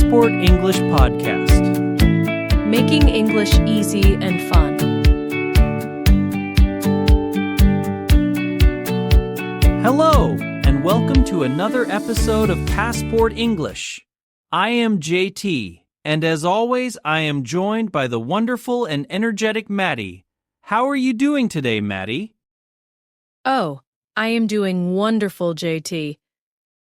Passport English Podcast. Making English easy and fun. Hello, and welcome to another episode of Passport English. I am JT, and as always, I am joined by the wonderful and energetic Maddie. How are you doing today, Maddie? Oh, I am doing wonderful, JT.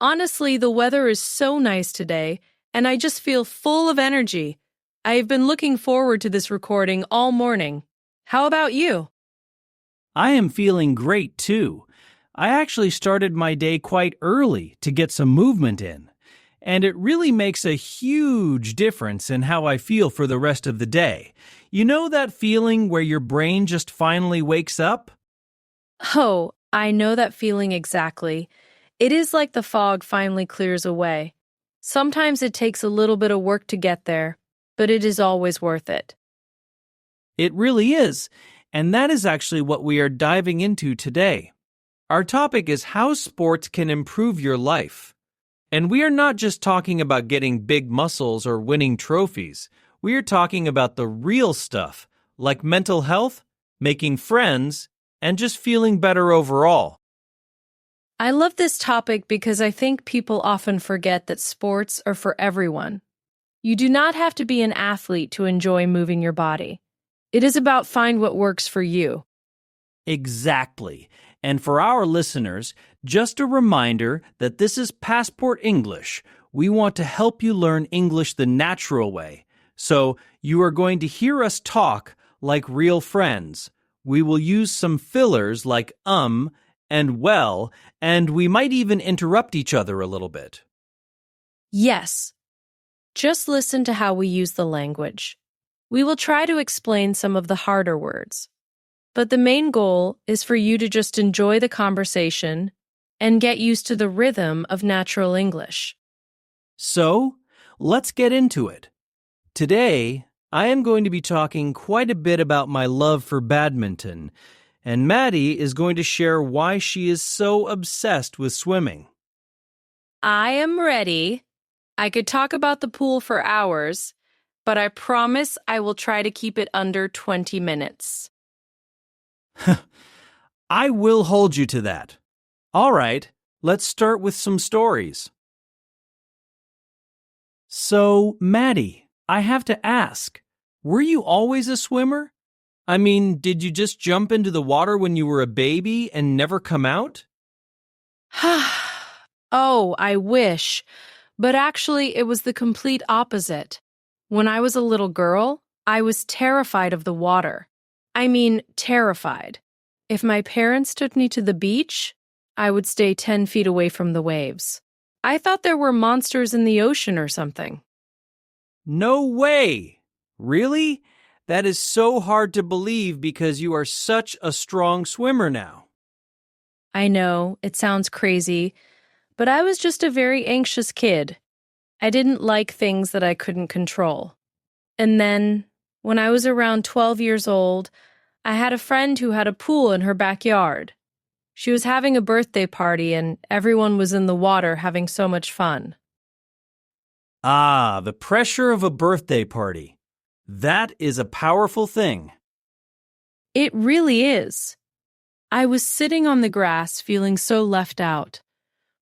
Honestly, the weather is so nice today, and I just feel full of energy. I have been looking forward to this recording all morning. How about you? I am feeling great, too. I actually started my day quite early to get some movement in, and it really makes a huge difference in how I feel for the rest of the day. You know that feeling where your brain just finally wakes up? Oh, I know that feeling exactly. It is like the fog finally clears away. Sometimes it takes a little bit of work to get there, but it is always worth it. It really is, and that is actually what we are diving into today. Our topic is how sports can improve your life. And we are not just talking about getting big muscles or winning trophies. We are talking about the real stuff, like mental health, making friends, and just feeling better overall. I love this topic because I think people often forget that sports are for everyone. You do not have to be an athlete to enjoy moving your body. It is about find what works for you. Exactly. And for our listeners, just a reminder that this is Passport English. We want to help you learn English the natural way. So you are going to hear us talk like real friends. We will use some fillers like and well, and we might even interrupt each other a little bit. Yes. Just listen to how we use the language. We will try to explain some of the harder words. But the main goal is for you to just enjoy the conversation and get used to the rhythm of natural English. So, let's get into it. Today, I am going to be talking quite a bit about my love for badminton, and Maddie is going to share why she is so obsessed with swimming. I am ready. I could talk about the pool for hours, but I promise I will try to keep it under 20 minutes. I will hold you to that. All right, let's start with some stories. So, Maddie, I have to ask, were you always a swimmer? I mean, did you just jump into the water when you were a baby and never come out? Oh, I wish. But actually, it was the complete opposite. When I was a little girl, I was terrified of the water. I mean, terrified. If my parents took me to the beach, I would stay 10 feet away from the waves. I thought there were monsters in the ocean or something. No way! Really? That is so hard to believe because you are such a strong swimmer now. I know, it sounds crazy, but I was just a very anxious kid. I didn't like things that I couldn't control. And then, when I was around 12 years old, I had a friend who had a pool in her backyard. She was having a birthday party and everyone was in the water having so much fun. Ah, the pressure of a birthday party. That is a powerful thing. It really is. I was sitting on the grass feeling so left out.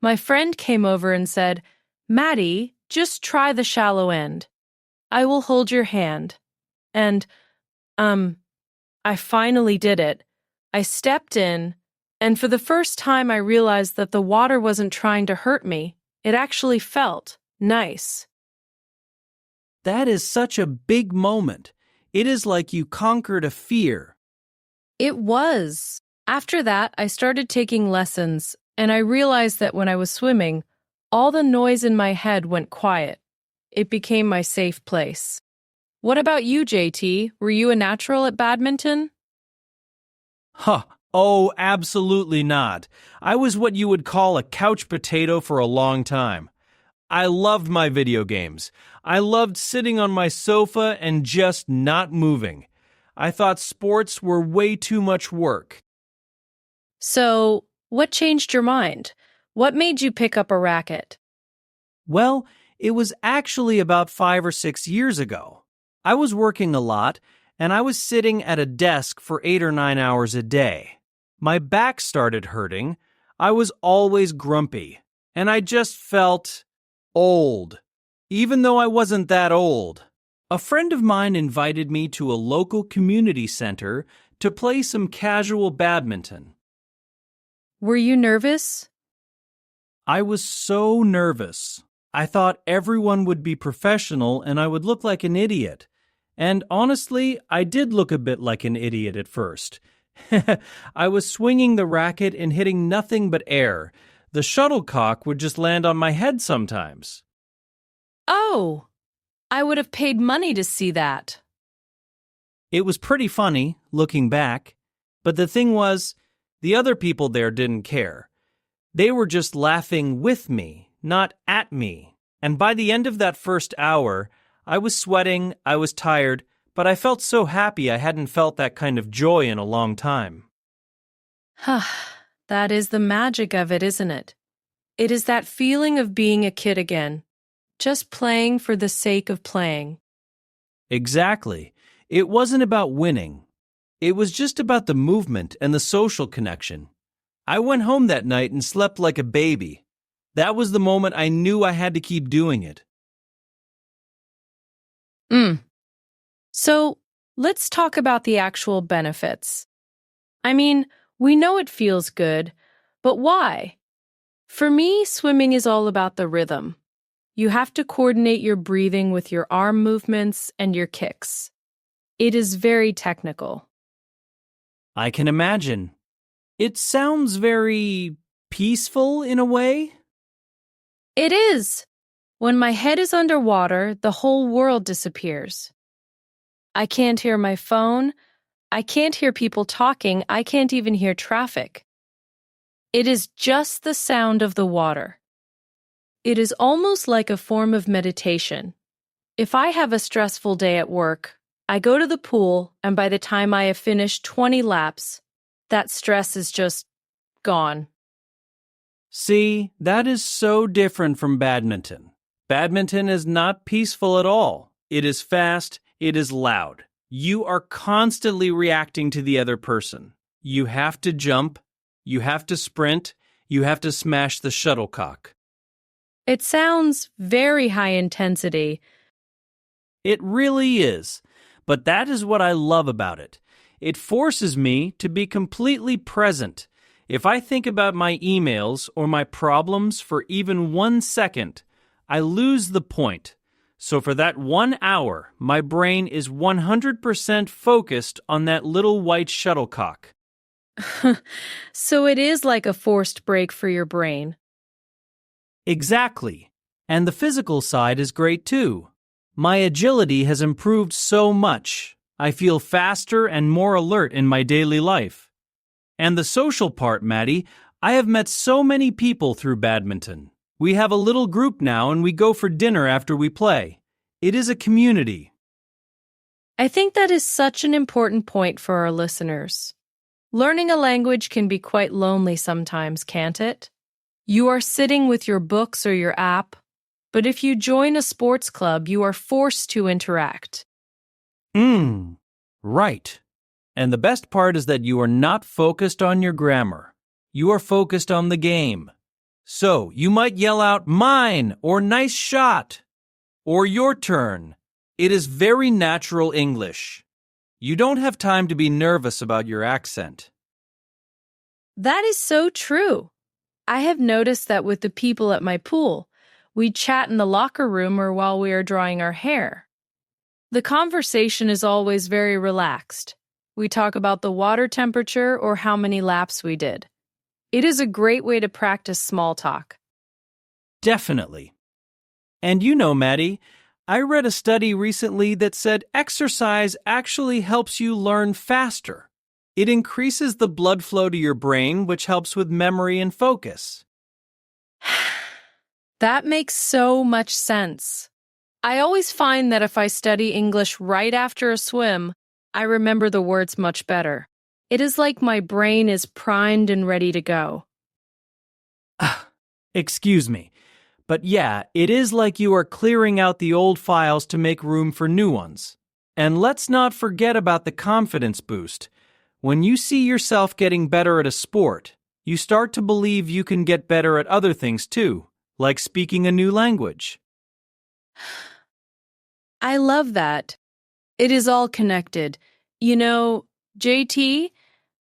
My friend came over and said, "Maddie, just try the shallow end. I will hold your hand." And, I finally did it. I stepped in, and for the first time I realized that the water wasn't trying to hurt me. It actually felt nice. That is such a big moment. It is like you conquered a fear. It was. After that, I started taking lessons, and I realized that when I was swimming, all the noise in my head went quiet. It became my safe place. What about you, JT? Were you a natural at badminton? Oh, absolutely not. I was what you would call a couch potato for a long time. I loved my video games. I loved sitting on my sofa and just not moving. I thought sports were way too much work. So, what changed your mind? What made you pick up a racket? Well, It was actually about 5 or 6 years ago. I was working a lot, and I was sitting at a desk for 8 or 9 hours a day. My back started hurting. I was always grumpy, and I just felt old, even though I wasn't that old. A friend of mine invited me to a local community center to play some casual badminton. Were you nervous? I was so nervous. I thought everyone would be professional and I would look like an idiot. And honestly, I did look a bit like an idiot at first. I was swinging the racket and hitting nothing but air. The shuttlecock would just land on my head sometimes. Oh, I would have paid money to see that. It was pretty funny, looking back. But the thing was, the other people there didn't care. They were just laughing with me, not at me. And by the end of that first hour, I was sweating, I was tired, but I felt so happy I hadn't felt that kind of joy in a long time. That is the magic of it, isn't it? It is that feeling of being a kid again, just playing for the sake of playing. Exactly. It wasn't about winning. It was just about the movement and the social connection. I went home that night and slept like a baby. That was the moment I knew I had to keep doing it. So, let's talk about the actual benefits. I mean, we know it feels good, but why? For me, swimming is all about the rhythm. You have to coordinate your breathing with your arm movements and your kicks. It is very technical. I can imagine. It sounds very peaceful in a way. It is. When my head is underwater, the whole world disappears. I can't hear my phone. I can't hear people talking. I can't even hear traffic. It is just the sound of the water. It is almost like a form of meditation. If I have a stressful day at work, I go to the pool, and by the time I have finished 20 laps, that stress is just gone. See, that is so different from badminton. Badminton is not peaceful at all. It is fast, it is loud. You are constantly reacting to the other person. You have to jump, you have to sprint, you have to smash the shuttlecock. It sounds very high intensity. It really is, but that is what I love about it. It forces me to be completely present. If I think about my emails or my problems for even 1 second, I lose the point. So for that 1 hour, my brain is 100% focused on that little white shuttlecock. So it is like a forced break for your brain. Exactly. And the physical side is great too. My agility has improved so much. I feel faster and more alert in my daily life. And the social part, Maddie, I have met so many people through badminton. We have a little group now and we go for dinner after we play. It is a community. I think that is such an important point for our listeners. Learning a language can be quite lonely sometimes, can't it? You are sitting with your books or your app, but if you join a sports club, you are forced to interact. Right. And the best part is that you are not focused on your grammar. You are focused on the game. So you might yell out, "Mine," or "Nice shot," or "Your turn." It is very natural English. You don't have time to be nervous about your accent. That is so true. I have noticed that with the people at my pool, we chat in the locker room or while we are drying our hair. The conversation is always very relaxed. We talk about the water temperature or how many laps we did. It is a great way to practice small talk. Definitely. And you know, Maddie, I read a study recently that said exercise actually helps you learn faster. It increases the blood flow to your brain, which helps with memory and focus. That makes so much sense. I always find that if I study English right after a swim, I remember the words much better. It is like my brain is primed and ready to go. Excuse me, But yeah, it is like you are clearing out the old files to make room for new ones. And let's not forget about the confidence boost. When you see yourself getting better at a sport, you start to believe you can get better at other things too, like speaking a new language. I love that. It is all connected. You know, JT,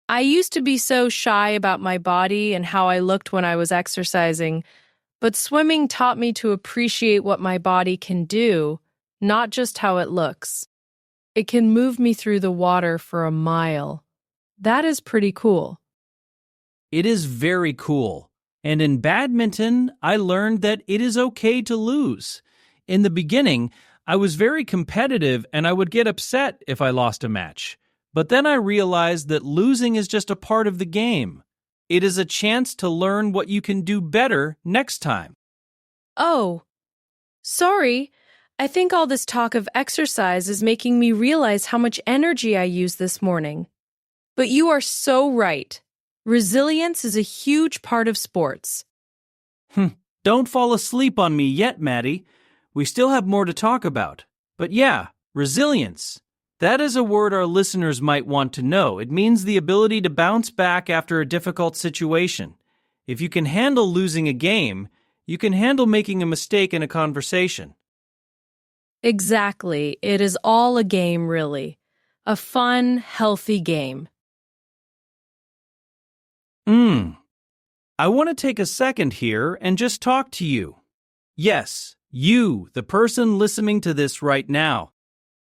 I used to be so shy about my body and how I looked when I was exercising, but swimming taught me to appreciate what my body can do, not just how it looks. It can move me through the water for a mile. That is pretty cool. It is very cool. And in badminton, I learned that it is okay to lose. In the beginning, I was very competitive and I would get upset if I lost a match. But then I realized that losing is just a part of the game. It is a chance to learn what you can do better next time. Oh, sorry. I think all this talk of exercise is making me realize how much energy I used this morning. But you are so right. Resilience is a huge part of sports. Don't fall asleep on me yet, Maddie. We still have more to talk about. But yeah, resilience. That is a word our listeners might want to know. It means the ability to bounce back after a difficult situation. If you can handle losing a game, you can handle making a mistake in a conversation. Exactly. It is all a game, really. A fun, healthy game. I want to take a second here and just talk to you. Yes, you, the person listening to this right now.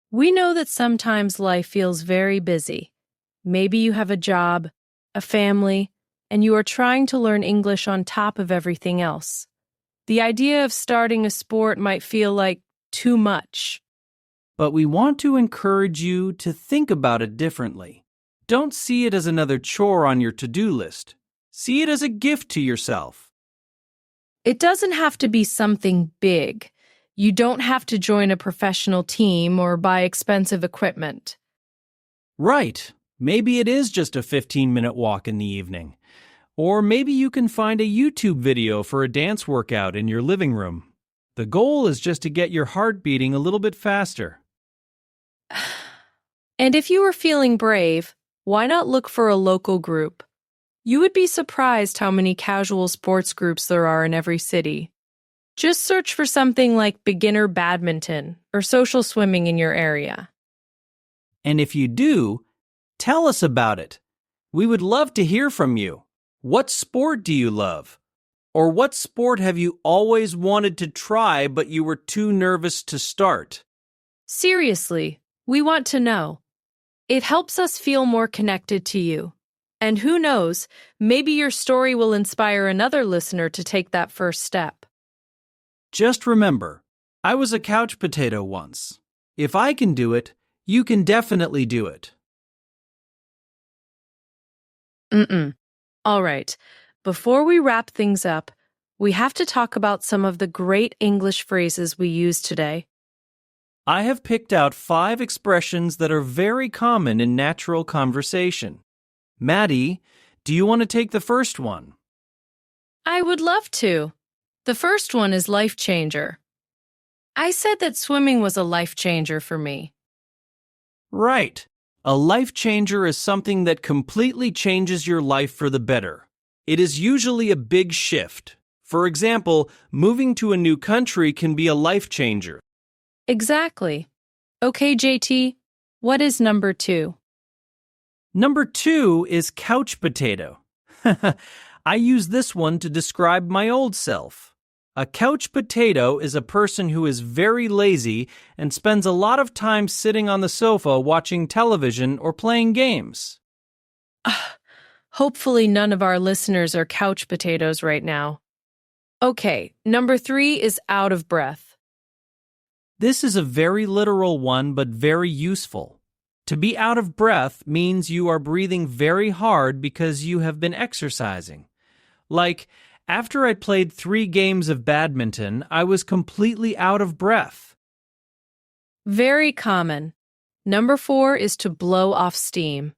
We know that sometimes life feels very busy. Maybe you have a job, a family, and you are trying to learn English on top of everything else. The idea of starting a sport might feel like too much. But we want to encourage you to think about it differently. Don't see it as another chore on your to-do list. See it as a gift to yourself. It doesn't have to be something big. You don't have to join a professional team or buy expensive equipment. Right. Maybe it is just a 15-minute walk in the evening. Or maybe you can find a YouTube video for a dance workout in your living room. The goal is just to get your heart beating a little bit faster. And if you are feeling brave, why not look for a local group? You would be surprised how many casual sports groups there are in every city. Just search for something like beginner badminton or social swimming in your area. And if you do, tell us about it. We would love to hear from you. What sport do you love? Or what sport have you always wanted to try but you were too nervous to start? Seriously, we want to know. It helps us feel more connected to you. And who knows, maybe your story will inspire another listener to take that first step. Just remember, I was a couch potato once. If I can do it, you can definitely do it. All right, before we wrap things up, we have to talk about some of the great English phrases we used today. I have picked out 5 expressions that are very common in natural conversation. Maddie, do you want to take the first one? I would love to. The first one is life changer. I said that swimming was a life changer for me. Right. A life changer is something that completely changes your life for the better. It is usually a big shift. For example, moving to a new country can be a life changer. Exactly. Okay, JT, what is number 2? Number 2 is couch potato. I use this one to describe my old self. A couch potato is a person who is very lazy and spends a lot of time sitting on the sofa watching television or playing games. Hopefully none of our listeners are couch potatoes right now. Okay, number 3 is out of breath. This is a very literal one, but very useful. To be out of breath means you are breathing very hard because you have been exercising. Like, after I played 3 games of badminton, I was completely out of breath. Very common. Number 4 is to blow off steam.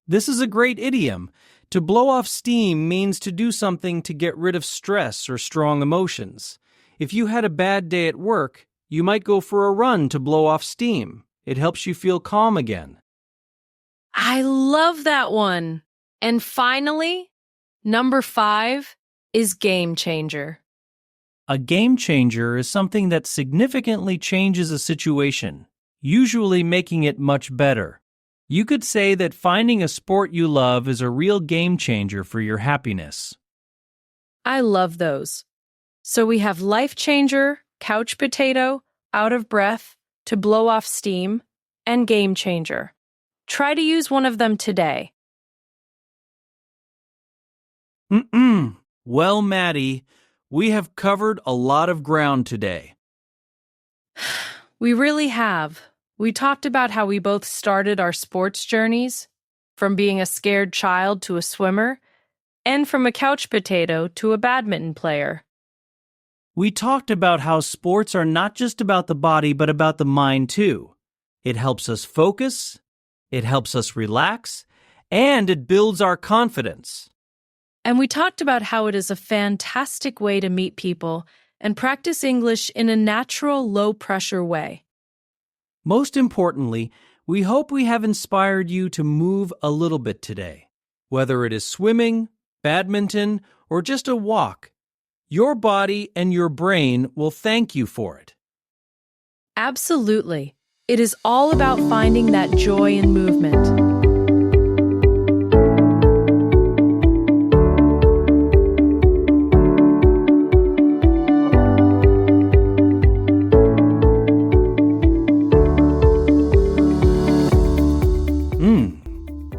This is a great idiom. To blow off steam means to do something to get rid of stress or strong emotions. If you had a bad day at work, you might go for a run to blow off steam. It helps you feel calm again. I love that one. And finally, number 5 is game changer. A game changer is something that significantly changes a situation, usually making it much better. You could say that finding a sport you love is a real game changer for your happiness. I love those. So we have life changer, couch potato, out of breath, to blow off steam, and game changer. Try to use one of them today. Well, Maddie, we have covered a lot of ground today. We really have. We talked about how we both started our sports journeys, from being a scared child to a swimmer, and from a couch potato to a badminton player. We talked about how sports are not just about the body, but about the mind too. It helps us focus, it helps us relax, and it builds our confidence. And we talked about how it is a fantastic way to meet people and practice English in a natural, low-pressure way. Most importantly, we hope we have inspired you to move a little bit today. Whether it is swimming, badminton, or just a walk, your body and your brain will thank you for it. Absolutely. It is all about finding that joy in movement.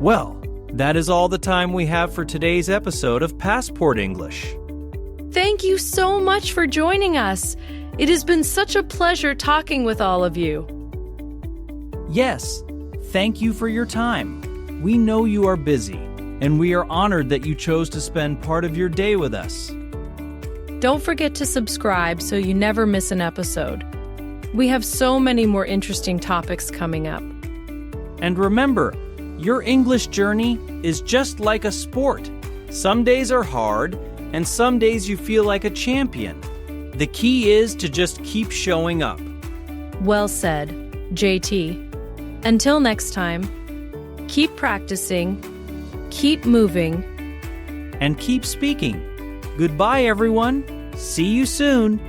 Well, that is all the time we have for today's episode of Passport English. Thank you so much for joining us. It has been such a pleasure talking with all of you. Yes, thank you for your time. We know you are busy, and we are honored that you chose to spend part of your day with us. Don't forget to subscribe so you never miss an episode. We have so many more interesting topics coming up. And remember, your English journey is just like a sport. Some days are hard, and some days you feel like a champion. The key is to just keep showing up. Well said, JT. Until next time, keep practicing, keep moving, and keep speaking. Goodbye, everyone. See you soon.